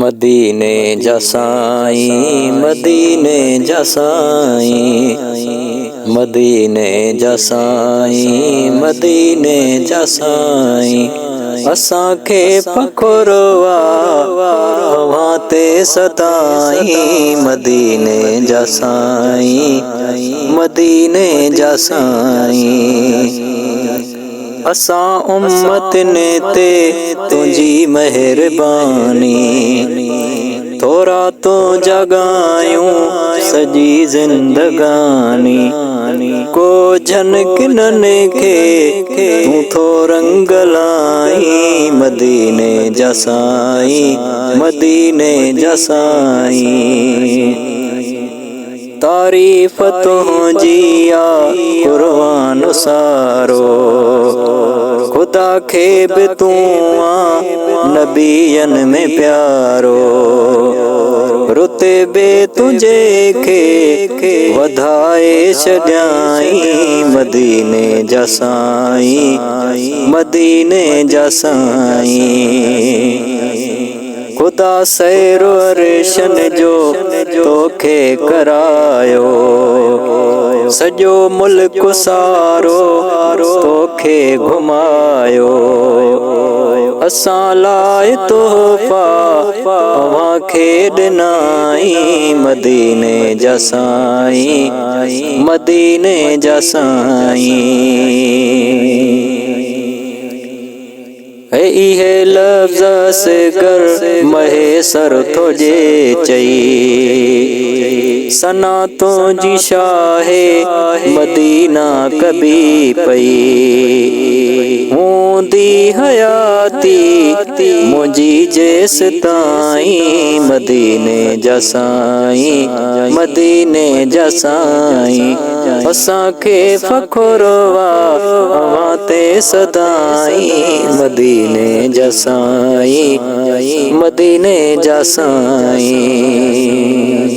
मदीने जा साईं, मदीने जा साईं, मदीने जा साईं, मदीने जा साईं। असांखे फ़ख़ुरु आ ते सदाईं, मदीने जा साईं, मदीने जा साईं। असां उम्मतने ते तुंहिंजी महिरबानी, थोरा तो जगायूं सजी ज़िंदगानी। को जन किनन खे तूं थो रंग लाई, मदीने जा साईं, मदीने जा साईं। तारीफ़ तुंहिंजी आ कुर्बान सारो, खुदा खे बि तूं आ नबियन में प्यारो। रुतबे तुंहिंजे खे वधाए छॾियाईं, मदीने जा साईं, मदीने जा साईं। खुदा सैर अर्शन जो तोखे करायो, सॼो मुल्क सारो तोखे घुमायो। असां लाइ तोहफ़ा तव्हांखे ॾिनाई, मदीने जा साईं, मदीने जा साईं। इहे लफ़्ज़ असगर महेसर तुझे चई, सना तुंहिंजी शाहे मदीना कबी पई। हूंदी हयाती मुंहिंजी जेस ताईं, मदीने जा साईं, मदीने जा साईं। असांखे फ़ख़ुरु आ ते सदाईं, मदीने जा साईं, मदीने जा साईं।